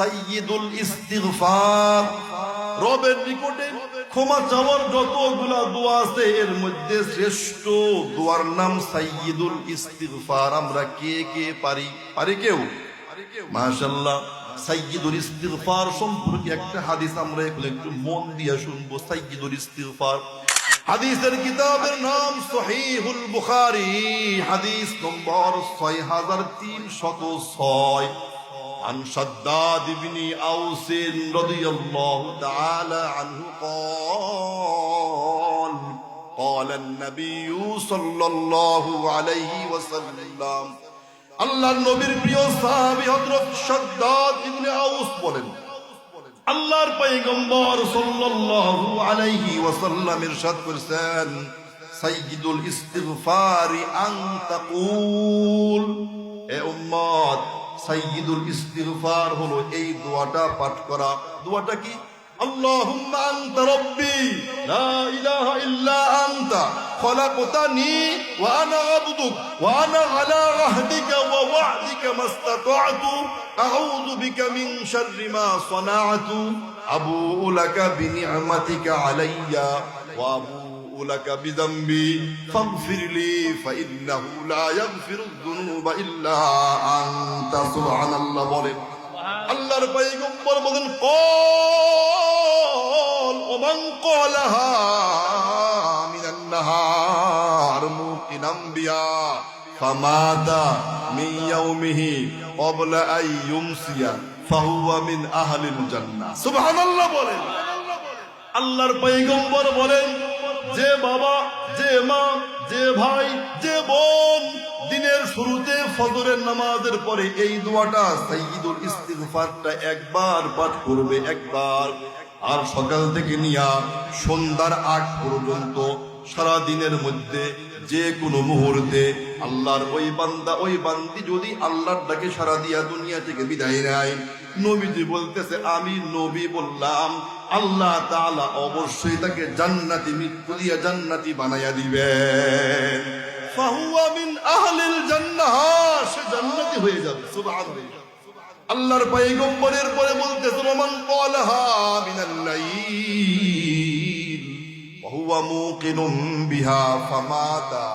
সাইয়্যিদুল ইস্তিগফার, রবের নিকটে ক্ষমা চাওয়ার যতগুলা দোয়া আছে এর মধ্যে শ্রেষ্ঠ দোয়ার নাম সাইয়্যিদুল ইস্তিগফার। আমরা কে কে পারি কেউ? মাশাআল্লাহ। সাইয়্যিদুল ইস্তিগফার সম্পর্কে একটা হাদিস আমরা এখন একটু মন দিয়ে শুনবো। সাইয়্যিদুল ইস্তিগফার হাদিসের কিতাবের নাম সহিহুল বুখারী, হাদিস নম্বর 6306। عن شداد بن أوس رضي الله تعالى عنه قال قال النبي صلى الله عليه وسلم আল্লাহর নবীর প্রিয় সাহাবী হযরত শাদ্দাদ ইবনে আউস বলেন, আল্লাহর পয়গম্বর সাল্লাল্লাহু আলাইহি ওয়াসাল্লাম ইরশাদ করেছেন, সাইয়্যিদুল ইস্তিগফারি আন তাকুল, এ উম্মত সাইয়্যিদুল ইস্তিগফার হলো এই দোয়াটা পাঠ করা। দোয়াটা কি? আল্লাহুম্মা আনতা রাব্বি লা ইলাহা ইল্লা আনতা খলাকতানি ওয়া আনা আবদুক ওয়া আনা আলা আহদিকা ওয়া ওয়া'দিকা মাসতাতা'তু আউযু বিকা মিন শাররি মা সানা'তু আবু'ু লাকা বিনি'মাতিকা আলাইয়া ওয়া আবু'ু লাকা বিযামবি ফাগফির লি ফাইন্নাহু লা ইয়াগফিরুয যুনুবা ইল্লা আনতা। সুবহানাল্লাহ বলেন। আল্লাহর পয়গম্বর বলেন, قال ومن قالها من النهار موقنا بها فمات من يومه قبل أن يمسي فهو من أهل الجنة। সুবহানাল্লাহ বলেন। আল্লাহর পয়গম্বর বলেন, যে বাবা, যে মা, যে ভাই, যে বোন দিনের শুরুতে ফজরের নামাজের পরে এই দোয়াটা সাইয়্যিদুল ইস্তিগফারটা একবার পাঠ করবে, একবার, আর সকাল থেকে নিয়া সন্ধ্যার আগ পর্যন্ত সারা দিনের মধ্যে যে কোনো মুহূর্তে আল্লাহর ওই বান্দা ওই বান্দি যদি আল্লাহর ডাকে সারা দিয়া দুনিয়া থেকে বিদায় নেয়, নবীজি বলতেছে, আমি নবী বললাম আল্লাহ তাআলা অবশ্যই তাকে জান্নাতি মৃত্যু দিয়া জান্নাতি বানাইয়া দিবেন। ফাহুয়া মিন আহলিল জান্নাহ, সে জান্নাতি হয়ে যাবে। সুবহানাল্লাহ। আল্লাহর পয়গম্বরের পরে বলতেছে, মান ক্বালাহা মিনাল লাইল ওয়া হুয়া মুকিনুম বিহা ফামাতা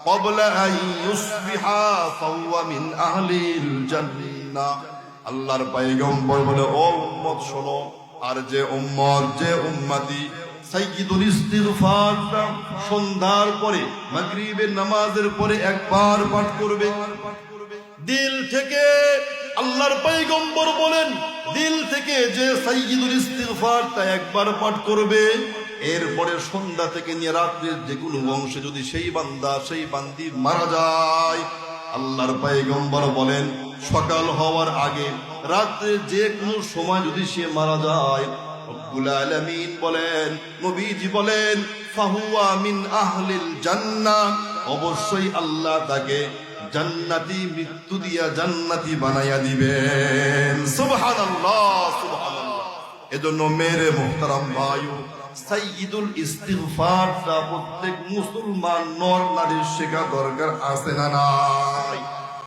ক্বাবলা আন ইউসবিহা ফাহুয়া মিন আহলিল জান্নাহ। আল্লাহর পয়গম্বর বলে, ও উম্মত শোনো, আর যে উম্মত, যে উম্মতি সাইয়্যিদুল ইস্তিগফারটা সন্ধ্যার পরে মাগরিবের নামাজের পরে একবার পাঠ করবে দিল থেকে, আল্লাহর পয়গম্বর বলেন, দিল থেকে যে সাইয়্যিদুল ইস্তিগফারটা একবার পাঠ করবে, এরপরে সন্ধ্যা থেকে নিয়ে রাত্রির যে কোনো অংশে যদি সেই বান্দা সেই বান্দি মারা যায়, আল্লাহর পয়গম্বর বলেন সকাল হওয়ার আগে রাত্রির যে কোনো সময় যদি সে মারা যায়, রব্বুল আলামিন বলেন, নবীজি বলেন, ফাহুয়া মিন আহলিল জান্নাহ, অবশ্যই আল্লাহ তাকে জান্নাতি মৃত্যু দিয়া জান্নাতি বানাইয়া দিবেন। সুবহানাল্লাহ, সুবহানাল্লাহ। এজন্য মেরে মুহতারাম ভাইও, সাইয়্যিদুল ইস্তিগফারটা প্রত্যেক মুসলমান নর নারীর শেখা দরকার আছে না নাই?